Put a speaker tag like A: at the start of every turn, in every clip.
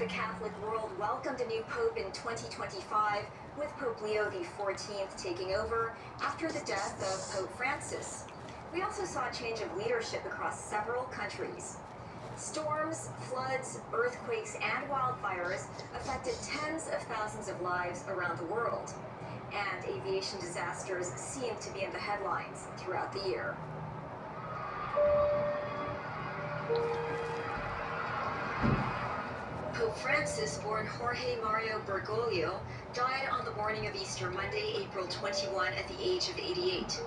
A: The Catholic world welcomed a new pope in 2025, with Pope Leo XIV taking over after the death of Pope Francis. We also saw a change of leadership across several countries. Storms, floods, earthquakes, and wildfires affected tens of thousands of lives around the world. And aviation disasters seem to be in the headlines throughout the year. Pope Francis, born Jorge Mario Bergoglio, died on the morning of Easter Monday, April 21, at the age of 88.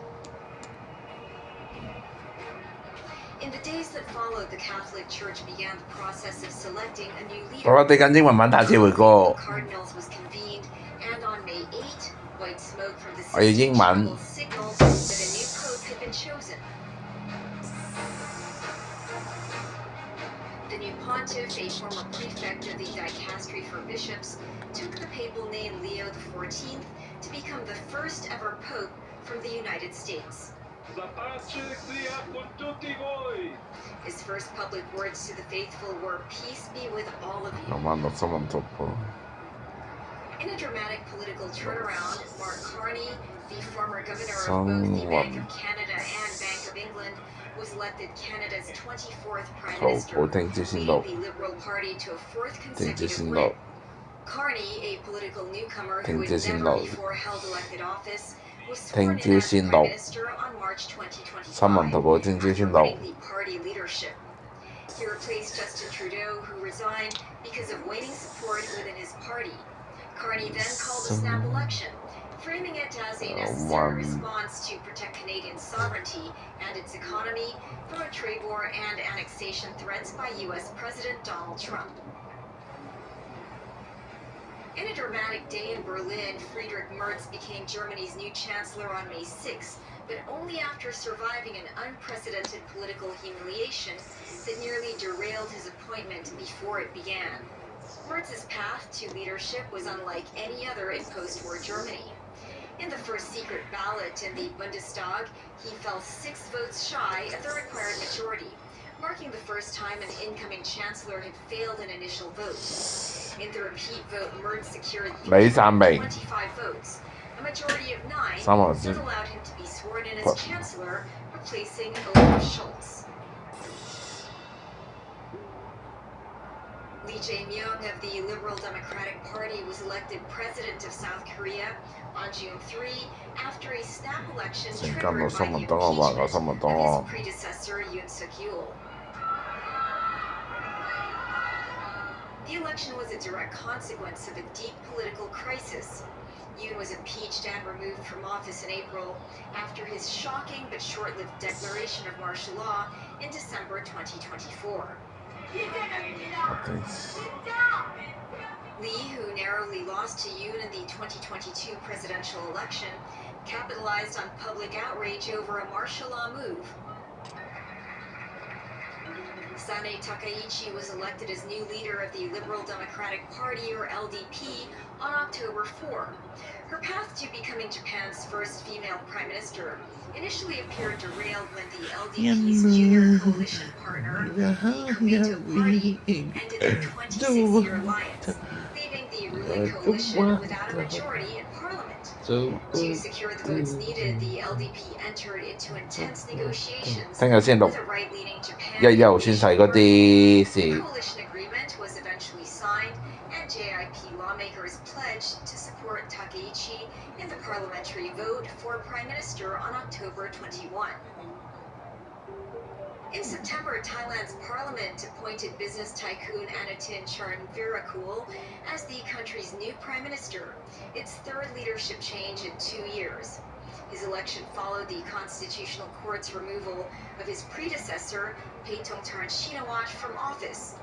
A: In the days that followed, the Catholic Church began the process of selecting a new leader. Cardinals was convened, and on May 8, white smoke from the Sistine Chapel signaled that a new pope had been chosen. The new pontiff, a former prefect of the dicastery for bishops, took the papal name Leo XIV to become the first ever pope from the United States. His first public words to the faithful were, "Peace be with all of you." In a dramatic political turnaround, Mark Carney, the former governor of both the Bank of Canada and Bank of England, was elected Canada's 24th Prime Minister, leading the Liberal Party to a fourth consecutive win. Carney, a political newcomer who had never before held elected office, was sworn in as Prime Minister on March 2025 after winning the party leadership. He replaced Justin Trudeau, who resigned because of waning support within his party. Carney then called a snap election, framing it as a necessary response to protect Canadian sovereignty and its economy from a trade war and annexation threats by U.S. President Donald Trump. In a dramatic day in Berlin, Friedrich Merz became Germany's new chancellor on May 6, but only after surviving an unprecedented political humiliation that nearly derailed his appointment before it began. Merz's path to leadership was unlike any other in post-war Germany. In the first secret ballot in the Bundestag, he fell 6 votes shy of the required majority, marking the first time an incoming chancellor had failed an initial vote. In the repeat vote, Merz secured 25 votes, a majority of 9 that allowed him to be sworn in as chancellor, replacing Olaf Scholz. Lee Jae-myung of the Liberal Democratic Party was elected president of South Korea on June 3 after a snap election triggered by the impeachment of his predecessor Yoon Suk-yeol. The election was a direct consequence of a deep political crisis. Yoon was impeached and removed from office in April after his shocking but short-lived declaration of martial law in December 2024. Lee, who narrowly lost to Yoon in the 2022 presidential election, capitalized on public outrage over a martial law move. Sane Takaichi was elected as new leader of the Liberal Democratic Party, or LDP, on October 4. Her path to becoming Japan's first female prime minister initially appeared derailed when the LDP's junior coalition partner, the Komeito Party, ended their 26-year alliance, leaving the ruling coalition without a majority in parliament. To secure the votes needed, the LDP entered into intense negotiations with a right-leaning Japan coalition party. The coalition agreement was eventually signed, and JIP lawmakers pledged to support Takaichi in the parliamentary vote for Prime Minister on October 21. In September, Thailand's parliament appointed business tycoon Anutin Charnvirakul as the country's new prime minister, its third leadership change in 2 years. His election followed the Constitutional Court's removal of his predecessor, Paetongtarn Shinawatra, from office.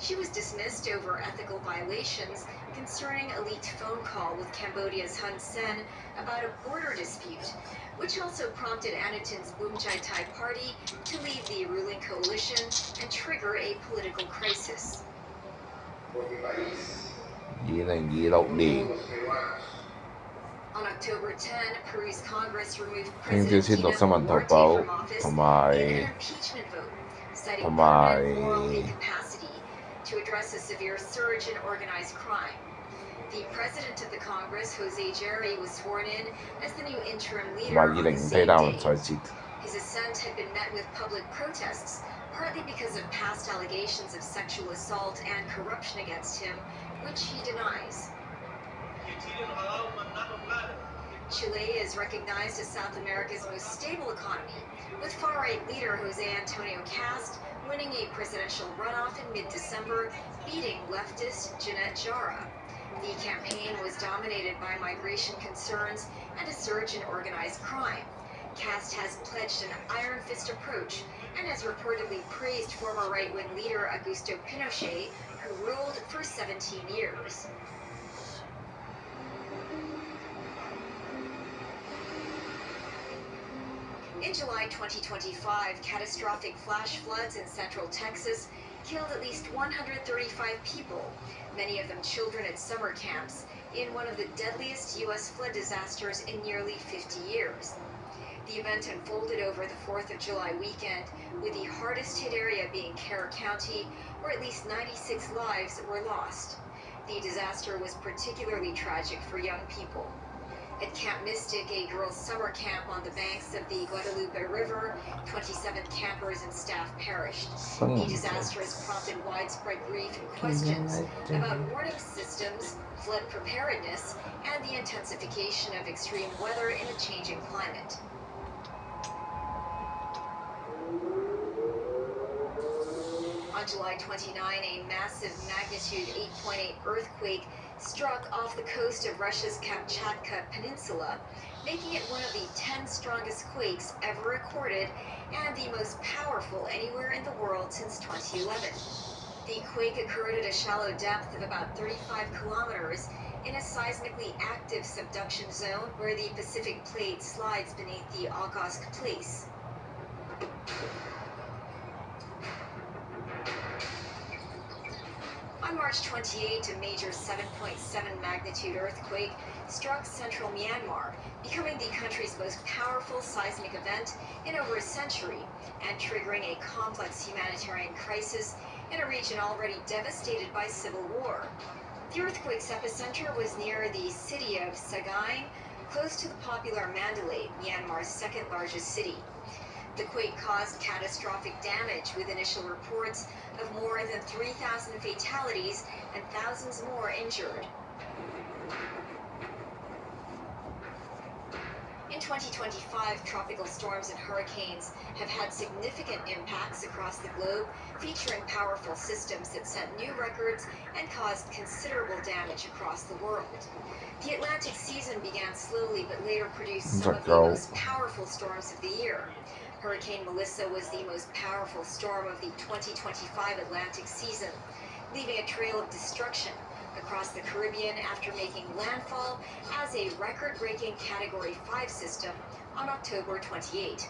A: She was dismissed over ethical violations concerning a leaked phone call with Cambodia's Hun Sen about a border dispute, which also prompted Anutin's Boomjai Thai party to leave the ruling coalition and trigger a political crisis. On October 10, Peru's Congress removed President Dina Boluarte from office in an impeachment vote, citing permanent moral incapacity to address a severe surge in organized crime. The president of the Congress, Jose Jerry, was sworn in as the new interim leader on the same day. His ascent had been met with public protests, partly because of past allegations of sexual assault and corruption against him, which he denies. Chile is recognized as South America's most stable economy, with far-right leader Jose Antonio Cast winning a presidential runoff in mid-December, beating leftist Janet Jara. The campaign was dominated by migration concerns and a surge in organized crime. Cast has pledged an iron fist approach and has reportedly praised former right-wing leader Augusto Pinochet, who ruled for 17 years. In July 2025, catastrophic flash floods in central Texas killed at least 135 people, many of them children at summer camps, in one of the deadliest U.S. flood disasters in nearly 50 years. The event unfolded over the 4th of July weekend, with the hardest hit area being Kerr County, where at least 96 lives were lost. The disaster was particularly tragic for young people. At Camp Mystic, a girls' summer camp on the banks of the Guadalupe River, 27 campers and staff perished. The disaster has prompted widespread grief and questions about warning systems, flood preparedness, and the intensification of extreme weather in a changing climate. On July 29, a massive magnitude 8.8 earthquake struck off the coast of Russia's Kamchatka Peninsula, making it one of the 10 strongest quakes ever recorded and the most powerful anywhere in the world since 2011. The quake occurred at a shallow depth of about 35 kilometers in a seismically active subduction zone where the Pacific Plate slides beneath the Okhotsk Place. On March 28, a major 7.7 magnitude earthquake struck central Myanmar, becoming the country's most powerful seismic event in over a century and triggering a complex humanitarian crisis in a region already devastated by civil war. The earthquake's epicenter was near the city of Sagaing, close to the popular Mandalay, Myanmar's second largest city. The quake caused catastrophic damage, with initial reports of more than 3,000 fatalities and thousands more injured. In 2025, tropical storms and hurricanes have had significant impacts across the globe, featuring powerful systems that set new records and caused considerable damage across the world. The Atlantic season began slowly but later produced some of the most powerful storms of the year. Hurricane Melissa was the most powerful storm of the 2025 Atlantic season, leaving a trail of destruction across the Caribbean after making landfall as a record-breaking Category 5 system on October 28.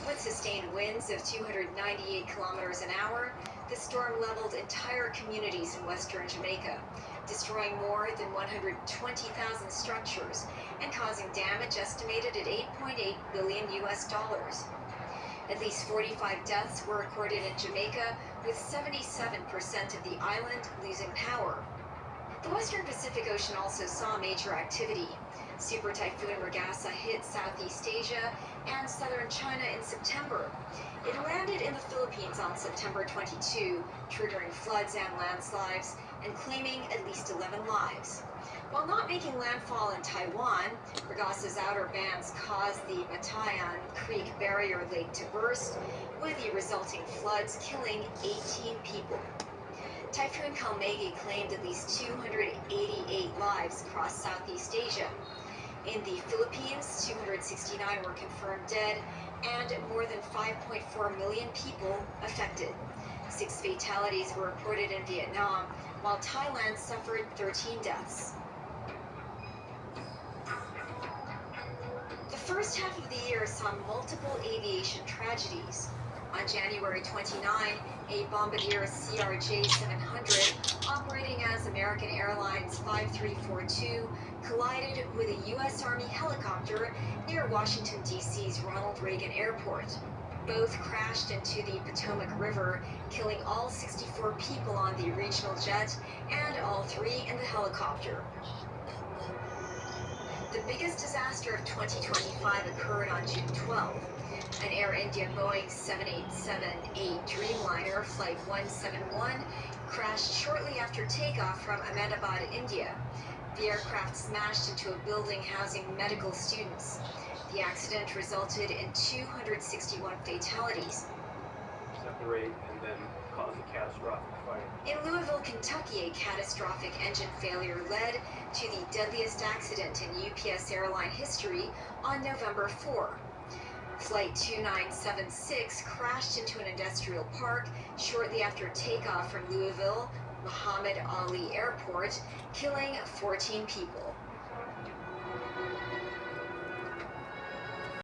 A: With sustained winds of 298 kilometers an hour, the storm leveled entire communities in western Jamaica, destroying more than 120,000 structures and causing damage estimated at $8.8 billion. At least 45 deaths were recorded in Jamaica, with 77% of the island losing power. The Western Pacific Ocean also saw major activity. Super Typhoon Regasa hit Southeast Asia and southern China in September. It landed in the Philippines on September 22, triggering floods and landslides and claiming at least 11 lives. While not making landfall in Taiwan, Regasa's outer bands caused the Batayan Creek barrier lake to burst, with the resulting floods killing 18 people. Typhoon Kalmegi claimed at least 288 lives across Southeast Asia. In the Philippines, 269 were confirmed dead and more than 5.4 million people affected. 6 fatalities were reported in Vietnam, while Thailand suffered 13 deaths. The first half of the year saw multiple aviation tragedies. On January 29, a Bombardier CRJ-700 operating as American Airlines 5342 collided with a U.S. Army helicopter near Washington, D.C.'s Ronald Reagan Airport. Both crashed into the Potomac River, killing all 64 people on the regional jet and all 3 in the helicopter. The biggest disaster of 2025 occurred on June 12. An Air India Boeing 787-8 Dreamliner Flight 171 crashed shortly after takeoff from Ahmedabad, India. The aircraft smashed into a building housing medical students. The accident resulted in 261 fatalities.
B: Separate and then cause a catastrophic fire.
A: In Louisville, Kentucky, a catastrophic engine failure led to the deadliest accident in UPS airline history on November 4. Flight 2976 crashed into an industrial park shortly after takeoff from Louisville Muhammad Ali Airport, killing 14 people.